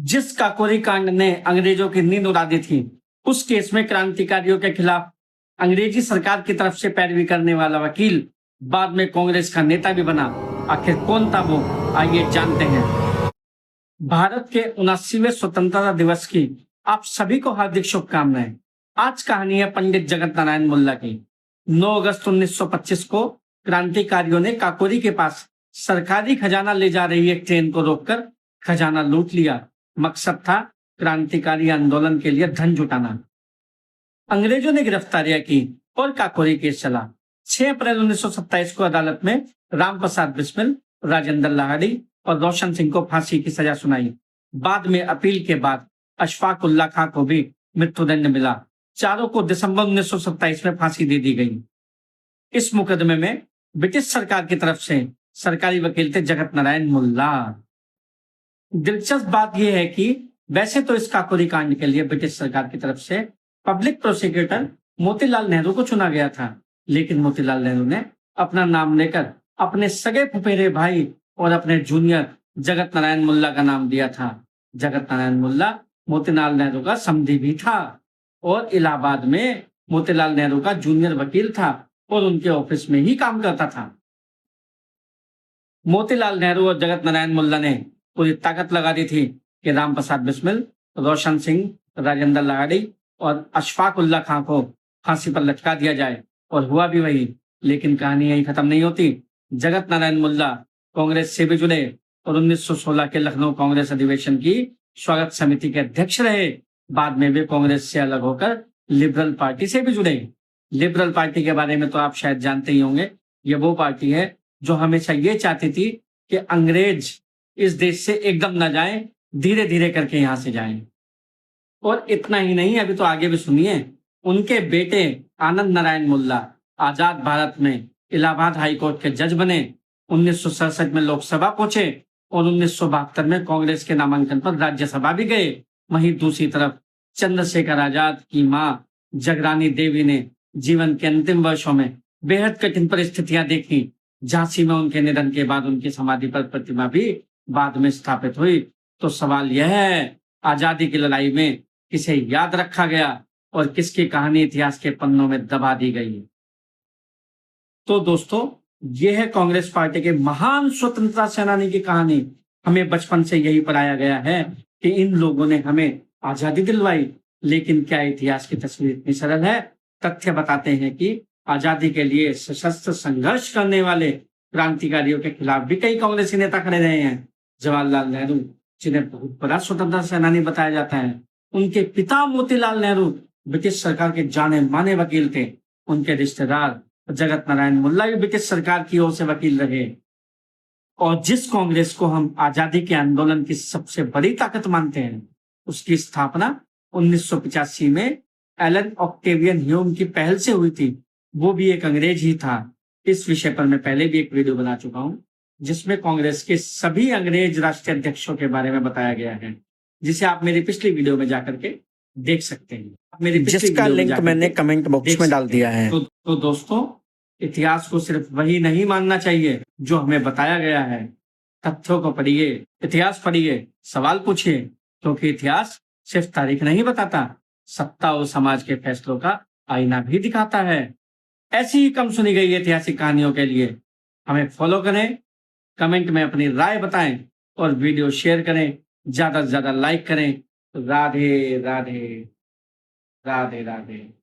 जिस काकोरी कांड ने अंग्रेजों की नींद उड़ा दी थी, उस केस में क्रांतिकारियों के खिलाफ अंग्रेजी सरकार की तरफ से पैरवी करने वाला वकील बाद में कांग्रेस का नेता भी बना। आखिर कौन था वो, आइए जानते हैं। भारत के 79वें स्वतंत्रता दिवस की आप सभी को हार्दिक शुभकामनाएं। आज कहानी है पंडित जगत नारायण मुल्ला की। 9 अगस्त 1925 को क्रांतिकारियों ने काकोरी के पास सरकारी खजाना ले जा रही एक ट्रेन को रोककर खजाना लूट लिया। मकसद था क्रांतिकारी आंदोलन के लिए धन जुटाना। अंग्रेजों ने गिरफ्तारियां की और काकोरी केस चला। 6 अप्रैल 1927 को अदालत में राम प्रसाद बिस्मिल, राजेंद्र लाहिड़ी और रोशन सिंह को फांसी की सजा सुनाई। बाद में अपील के बाद अशफाक उल्लाह खां को भी मृत्युदंड मिला। चारों को दिसंबर 1927 में फांसी दे दी गई। इस मुकदमे में ब्रिटिश सरकार की तरफ से सरकारी वकील थे जगत नारायण मुल्ला। दिलचस्प बात यह है कि वैसे तो इस काकोरी कांड के लिए ब्रिटिश सरकार की तरफ से पब्लिक प्रोसिक्यूटर मोतीलाल नेहरू को चुना गया था, लेकिन मोतीलाल नेहरू ने अपना नाम लेकर अपने सगे फुफेरे भाई और अपने जूनियर जगत नारायण मुल्ला का नाम दिया था। जगत नारायण मुल्ला मोतीलाल नेहरू का समधी भी था और इलाहाबाद में मोतीलाल नेहरू का जूनियर वकील था और उनके ऑफिस में ही काम करता था। मोतीलाल नेहरू और जगत नारायण मुल्ला ने पूरी ताकत लगा दी थी कि राम प्रसाद बिस्मिल, रोशन सिंह, राजेंद्र लाहिड़ी और अशफाक उल्लाह खां को फांसी पर लटका दिया जाए, और हुआ भी वही। लेकिन कहानी यही खत्म नहीं होती। जगत नारायण मुल्ला कांग्रेस से भी जुड़े और 1916 के लखनऊ कांग्रेस अधिवेशन की स्वागत समिति के अध्यक्ष रहे। बाद में वे कांग्रेस से अलग होकर लिबरल पार्टी से भी जुड़े। लिबरल पार्टी के बारे में तो आप शायद जानते ही होंगे। ये वो पार्टी है जो हमेशा ये चाहती थी कि अंग्रेज इस देश से एकदम न जाएं, धीरे धीरे करके यहां से जाएं। और इतना ही नहीं, अभी तो आगे भी सुनिए। उनके बेटे आनंद नारायण मुल्ला आजाद भारत में इलाहाबाद हाईकोर्ट के जज बने। 1967 में लोकसभा पहुंचे और 1972 में कांग्रेस के नामांकन पर राज्यसभा भी गए। वहीं दूसरी तरफ चंद्रशेखर आजाद की मां जगरानी देवी ने जीवन के अंतिम वर्षों में बेहद कठिन परिस्थितियां देखी। झांसी में उनके निधन के बाद उनकी समाधि पर प्रतिमा भी बाद में स्थापित हुई। तो सवाल यह है, आजादी की लड़ाई में किसे याद रखा गया और किसकी कहानी इतिहास के पन्नों में दबा दी गई। तो दोस्तों, यह है कांग्रेस पार्टी के महान स्वतंत्रता सेनानी की कहानी। हमें बचपन से यही पढ़ाया गया है कि इन लोगों ने हमें आजादी दिलवाई। लेकिन क्या इतिहास की तस्वीर इतनी सरल है? तथ्य बताते हैं कि आजादी के लिए सशस्त्र संघर्ष करने वाले क्रांतिकारियों के खिलाफ भी कई कांग्रेसी नेता खड़े रहे हैं। जवाहरलाल नेहरू, जिन्हें बहुत बड़ा स्वतंत्रता सेनानी बताया जाता है, उनके पिता मोतीलाल नेहरू ब्रिटिश सरकार के जाने माने वकील थे। उनके रिश्तेदार जगत नारायण मुल्ला भी ब्रिटिश सरकार की ओर से वकील रहे। और जिस कांग्रेस को हम आजादी के आंदोलन की सबसे बड़ी ताकत मानते हैं, उसकी स्थापना 1985 में एलन ऑक्टेवियन ह्यूम की पहल से हुई थी। वो भी एक अंग्रेज ही था। इस विषय पर मैं पहले भी एक वीडियो बना चुका हूं, जिसमें कांग्रेस के सभी अंग्रेज राष्ट्रीय अध्यक्षों के बारे में बताया गया है, जिसे आप मेरी पिछली वीडियो में जाकर के देख सकते हैं। जिसका लिंक मैंने कमेंट बॉक्स में डाल दिया है। तो दोस्तों, इतिहास को सिर्फ वही नहीं मानना चाहिए जो हमें बताया गया है। तथ्यों को पढ़िए, इतिहास पढ़िए, सवाल पूछिए, क्योंकि इतिहास सिर्फ तारीख नहीं बताता, सत्ता और समाज के फैसलों का आईना भी दिखाता है। ऐसी ही कम सुनी गई ऐतिहासिक कहानियों के लिए हमें फॉलो करें, कमेंट में अपनी राय बताएं और वीडियो शेयर करें, ज्यादा से ज्यादा लाइक करें। राधे राधे, राधे राधे।